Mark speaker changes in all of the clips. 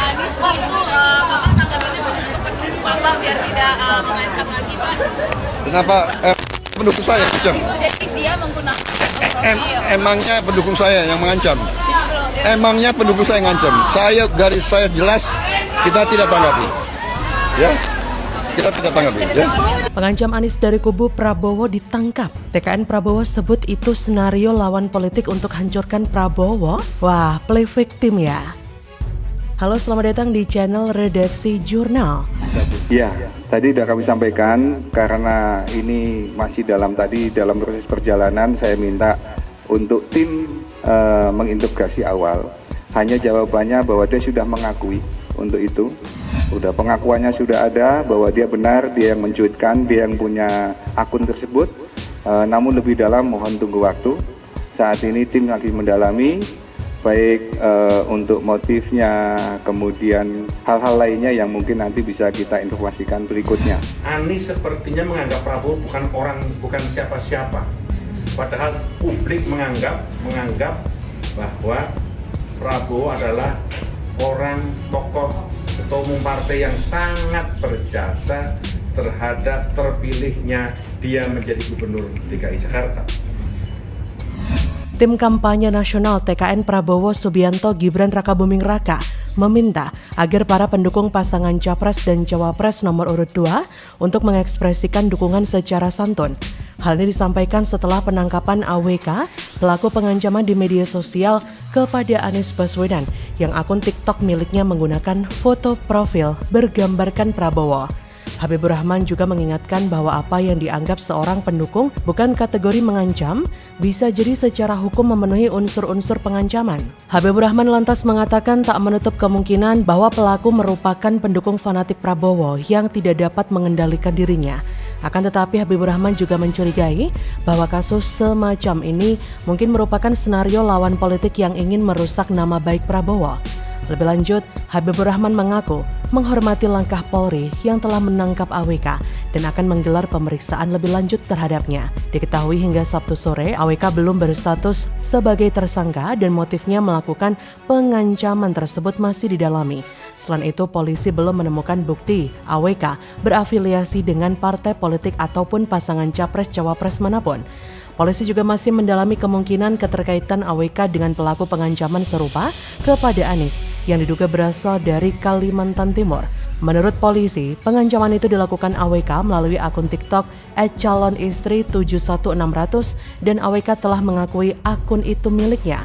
Speaker 1: Anies, Pak, itu Bapak tanggapannya untuk pendukung Bapak biar tidak mengancam lagi, Pak?
Speaker 2: Kenapa pendukung saya ngancam?
Speaker 1: Itu jadi dia menggunakan profil.
Speaker 2: Emangnya pendukung saya yang mengancam?
Speaker 1: Jadi belum.
Speaker 2: Emangnya pendukung saya ngancam? Garis saya jelas, kita tidak tanggapi. Ya, kita tidak tanggapi. Ya.
Speaker 3: Pengancam Anies dari kubu Prabowo ditangkap. TKN Prabowo sebut itu senario lawan politik untuk hancurkan Prabowo. Wah, play victim ya. Halo, selamat datang di channel Redaksi Jurnal.
Speaker 4: Ya, tadi sudah kami sampaikan karena ini masih dalam proses perjalanan, saya minta untuk tim mengintegrasi awal. Hanya jawabannya bahwa dia sudah mengakui untuk itu. Udah pengakuannya sudah ada bahwa dia benar, dia yang mencuitkan, dia yang punya akun tersebut. Namun lebih dalam mohon tunggu waktu. Saat ini tim lagi mendalami baik untuk motifnya, kemudian hal-hal lainnya yang mungkin nanti bisa kita informasikan berikutnya.
Speaker 5: Anies sepertinya menganggap Prabowo bukan siapa-siapa. Padahal publik menganggap bahwa Prabowo adalah orang tokoh ketua umum partai yang sangat berjasa terhadap terpilihnya dia menjadi gubernur DKI Jakarta.
Speaker 3: Tim kampanye nasional TKN Prabowo Subianto Gibran Rakabuming Raka meminta agar para pendukung pasangan Capres dan Cawapres nomor urut 2 untuk mengekspresikan dukungan secara santun. Hal ini disampaikan setelah penangkapan AWK, pelaku pengancaman di media sosial kepada Anies Baswedan yang akun TikTok miliknya menggunakan foto profil bergambarkan Prabowo. Habibur Rahman juga mengingatkan bahwa apa yang dianggap seorang pendukung bukan kategori mengancam, bisa jadi secara hukum memenuhi unsur-unsur pengancaman. Habibur Rahman lantas mengatakan tak menutup kemungkinan bahwa pelaku merupakan pendukung fanatik Prabowo yang tidak dapat mengendalikan dirinya. Akan tetapi Habibur Rahman juga mencurigai bahwa kasus semacam ini mungkin merupakan senario lawan politik yang ingin merusak nama baik Prabowo. Lebih lanjut, Habibur Rahman mengaku menghormati langkah Polri yang telah menangkap AWK dan akan menggelar pemeriksaan lebih lanjut terhadapnya. Diketahui hingga Sabtu sore, AWK belum berstatus sebagai tersangka dan motifnya melakukan pengancaman tersebut masih didalami. Selain itu, polisi belum menemukan bukti AWK berafiliasi dengan partai politik ataupun pasangan Capres-Cawapres manapun. Polisi juga masih mendalami kemungkinan keterkaitan AWK dengan pelaku pengancaman serupa kepada Anies yang diduga berasal dari Kalimantan Timur. Menurut polisi, pengancaman itu dilakukan AWK melalui akun TikTok @calonistri71600 dan AWK telah mengakui akun itu miliknya.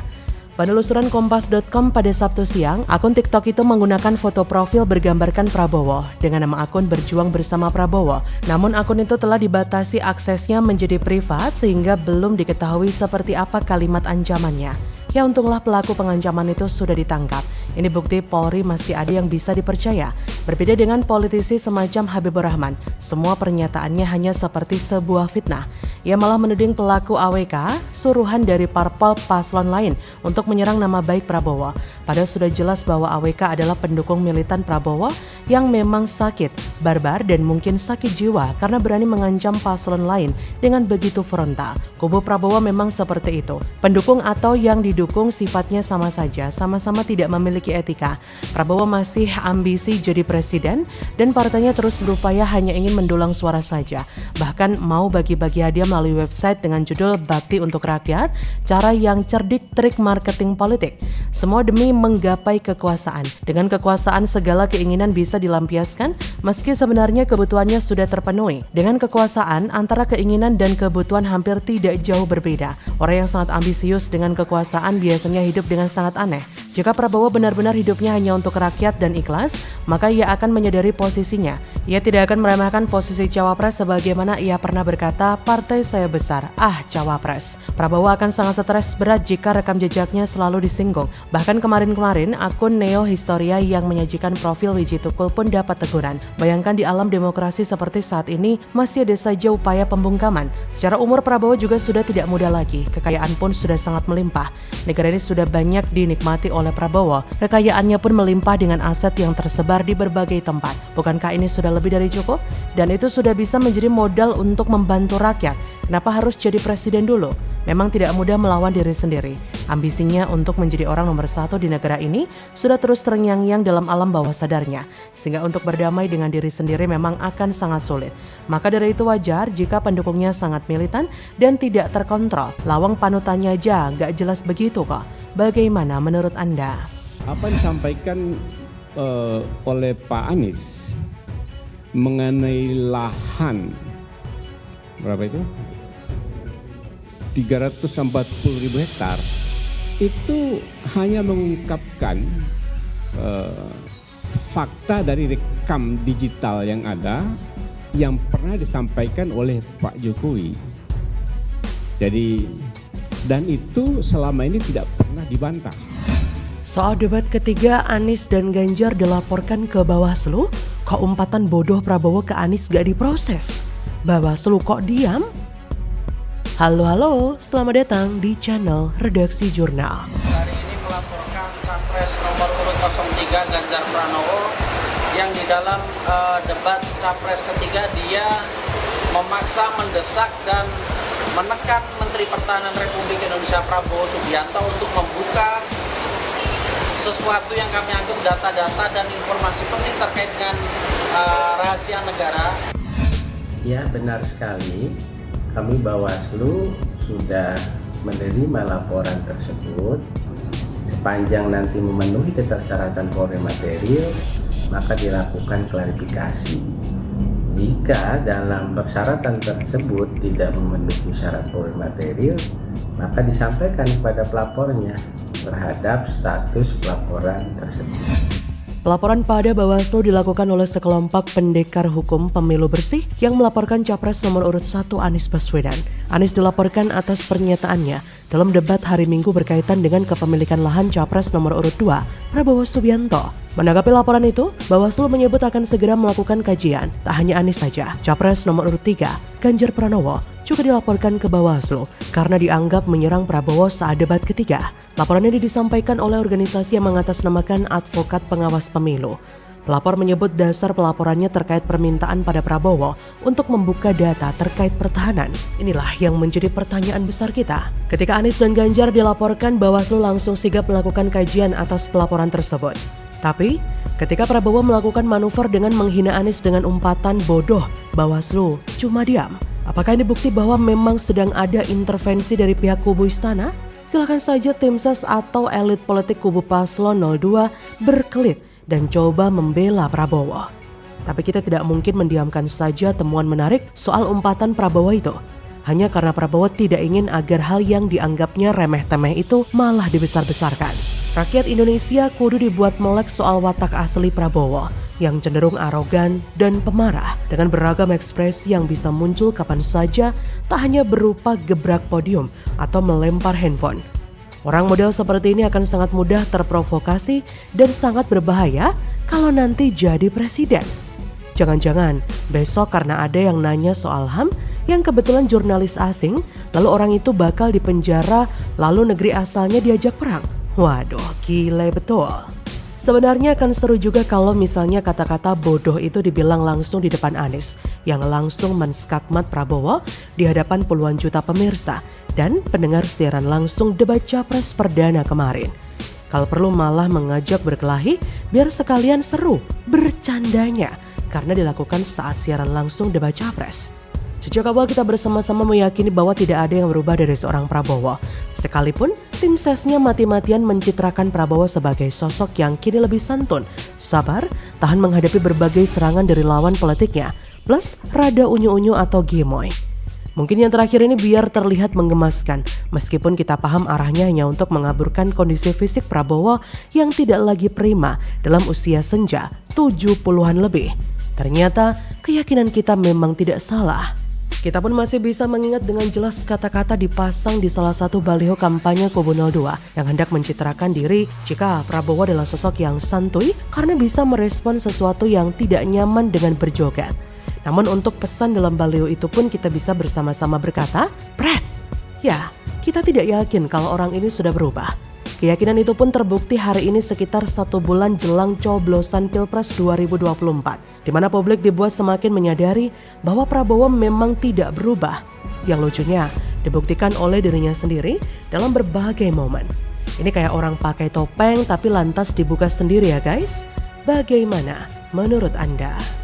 Speaker 3: Penelusuran Kompas.com pada Sabtu siang, akun TikTok itu menggunakan foto profil bergambarkan Prabowo dengan nama akun Berjuang Bersama Prabowo. Namun akun itu telah dibatasi aksesnya menjadi privat sehingga belum diketahui seperti apa kalimat ancamannya. Ya untunglah pelaku pengancaman itu sudah ditangkap. Ini bukti Polri masih ada yang bisa dipercaya. Berbeda dengan politisi semacam Habibur Rahman, semua pernyataannya hanya seperti sebuah fitnah. Ia malah menuding pelaku AWK suruhan dari parpol paslon lain untuk menyerang nama baik Prabowo. Padahal sudah jelas bahwa AWK adalah pendukung militan Prabowo yang memang sakit, barbar dan mungkin sakit jiwa karena berani mengancam paslon lain dengan begitu frontal. Kubu Prabowo memang seperti itu. Pendukung atau yang didukung sifatnya sama saja, sama-sama tidak memiliki etika. Prabowo masih ambisi jadi presiden dan partainya terus berupaya hanya ingin mendulang suara saja. Bahkan mau bagi-bagi hadiah melalui website dengan judul Bakti untuk Rakyat, cara yang cerdik trik marketing politik. Semua demi menggapai kekuasaan. Dengan kekuasaan segala keinginan bisa dilampiaskan meski sebenarnya kebutuhannya sudah terpenuhi. Dengan kekuasaan antara keinginan dan kebutuhan hampir tidak jauh berbeda. Orang yang sangat ambisius dengan kekuasaan biasanya hidup dengan sangat aneh. Jika Prabowo benar-benar hidupnya hanya untuk rakyat dan ikhlas, maka ia akan menyadari posisinya. Ia tidak akan meremehkan posisi Cawapres sebagaimana ia pernah berkata, "Partai saya besar, Cawapres." Prabowo akan sangat stres berat jika rekam jejaknya selalu disinggung. Bahkan kemarin-kemarin, akun Neo Historia yang menyajikan profil Wiji Tukul pun dapat teguran. Bayangkan di alam demokrasi seperti saat ini, masih ada saja upaya pembungkaman. Secara umur Prabowo juga sudah tidak muda lagi, kekayaan pun sudah sangat melimpah. Negara ini sudah banyak dinikmati oleh Prabowo. Kekayaannya pun melimpah dengan aset yang tersebar di berbagai berbagai tempat. Bukankah ini sudah lebih dari cukup? Dan itu sudah bisa menjadi modal untuk membantu rakyat. Kenapa harus jadi presiden dulu? Memang tidak mudah melawan diri sendiri. Ambisinya untuk menjadi orang nomor 1 di negara ini sudah terus terngiang-ngiang dalam alam bawah sadarnya. Sehingga untuk berdamai dengan diri sendiri memang akan sangat sulit. Maka dari itu wajar jika pendukungnya sangat militan dan tidak terkontrol. Lawang panutannya aja nggak jelas begitu kok. Bagaimana menurut Anda?
Speaker 6: Apa disampaikan oleh Pak Anies mengenai lahan berapa itu? 340.000 hektar itu hanya mengungkapkan fakta dari rekam digital yang ada yang pernah disampaikan oleh Pak Jokowi. Jadi dan itu selama ini tidak pernah dibantah.
Speaker 3: Soal debat ketiga Anies dan Ganjar dilaporkan ke Bawaslu, kok umpatan bodoh Prabowo ke Anies gak diproses? Bawaslu kok diam? Halo, selamat datang di channel Redaksi Jurnal.
Speaker 7: Hari ini melaporkan Capres nomor urut 03 Ganjar Pranowo yang di dalam debat Capres ketiga dia memaksa, mendesak dan menekan Menteri Pertahanan Republik Indonesia Prabowo Subianto untuk membuka sesuatu yang kami anggap data-data dan informasi penting terkait dengan rahasia negara.
Speaker 8: Ya, benar sekali. Kami Bawaslu sudah menerima laporan tersebut. Sepanjang nanti memenuhi ketersyaratan polri material, maka dilakukan klarifikasi. Jika dalam persyaratan tersebut tidak memenuhi syarat polri material, maka disampaikan kepada pelapornya terhadap status pelaporan tersebut.
Speaker 3: Pelaporan pada Bawaslu dilakukan oleh sekelompok pendekar hukum pemilu bersih yang melaporkan Capres nomor urut 1 Anies Baswedan. Anies dilaporkan atas pernyataannya dalam debat hari Minggu berkaitan dengan kepemilikan lahan Capres nomor urut 2 Prabowo Subianto. Menanggapi laporan itu, Bawaslu menyebut akan segera melakukan kajian. Tak hanya Anies saja, Capres nomor urut 3 Ganjar Pranowo juga dilaporkan ke Bawaslu karena dianggap menyerang Prabowo saat debat ketiga. Laporan ini disampaikan oleh organisasi yang mengatasnamakan Advokat Pengawas Pemilu. Pelapor menyebut dasar pelaporannya terkait permintaan pada Prabowo untuk membuka data terkait pertahanan. Inilah yang menjadi pertanyaan besar kita. Ketika Anies dan Ganjar dilaporkan, Bawaslu langsung sigap melakukan kajian atas pelaporan tersebut. Tapi, ketika Prabowo melakukan manuver dengan menghina Anies dengan umpatan bodoh, Bawaslu cuma diam. Apakah ini bukti bahwa memang sedang ada intervensi dari pihak kubu istana? Silakan saja tim ses atau elit politik kubu Paslon 02 berkelit dan coba membela Prabowo. Tapi kita tidak mungkin mendiamkan saja temuan menarik soal umpatan Prabowo itu. Hanya karena Prabowo tidak ingin agar hal yang dianggapnya remeh-temeh itu malah dibesar-besarkan. Rakyat Indonesia kudu dibuat melek soal watak asli Prabowo yang cenderung arogan dan pemarah dengan beragam ekspresi yang bisa muncul kapan saja, tak hanya berupa gebrak podium atau melempar handphone. Orang model seperti ini akan sangat mudah terprovokasi dan sangat berbahaya kalau nanti jadi presiden. Jangan-jangan besok karena ada yang nanya soal HAM yang kebetulan jurnalis asing, lalu orang itu bakal dipenjara, lalu negeri asalnya diajak perang. Waduh, gile betul. Sebenarnya akan seru juga kalau misalnya kata-kata bodoh itu dibilang langsung di depan Anies yang langsung menskakmat Prabowo di hadapan puluhan juta pemirsa dan pendengar siaran langsung debat Capres perdana kemarin. Kalau perlu malah mengajak berkelahi biar sekalian seru bercandanya karena dilakukan saat siaran langsung debat Capres. Sejak awal kita bersama-sama meyakini bahwa tidak ada yang berubah dari seorang Prabowo. Sekalipun tim sesnya mati-matian mencitrakan Prabowo sebagai sosok yang kini lebih santun, sabar, tahan menghadapi berbagai serangan dari lawan politiknya, plus rada unyu-unyu atau gemoy. Mungkin yang terakhir ini biar terlihat menggemaskan, meskipun kita paham arahnya hanya untuk mengaburkan kondisi fisik Prabowo yang tidak lagi prima dalam usia senja 70-an lebih. Ternyata keyakinan kita memang tidak salah. Kita pun masih bisa mengingat dengan jelas kata-kata dipasang di salah satu baliho kampanye Kubu 02 yang hendak mencitrakan diri jika Prabowo adalah sosok yang santuy karena bisa merespon sesuatu yang tidak nyaman dengan berjoget. Namun untuk pesan dalam baliho itu pun kita bisa bersama-sama berkata, "Pret." Ya, kita tidak yakin kalau orang ini sudah berubah. Keyakinan itu pun terbukti hari ini sekitar 1 bulan jelang coblosan Pilpres 2024, di mana publik dibuat semakin menyadari bahwa Prabowo memang tidak berubah. Yang lucunya, dibuktikan oleh dirinya sendiri dalam berbagai momen. Ini kayak orang pakai topeng tapi lantas dibuka sendiri ya guys. Bagaimana menurut Anda?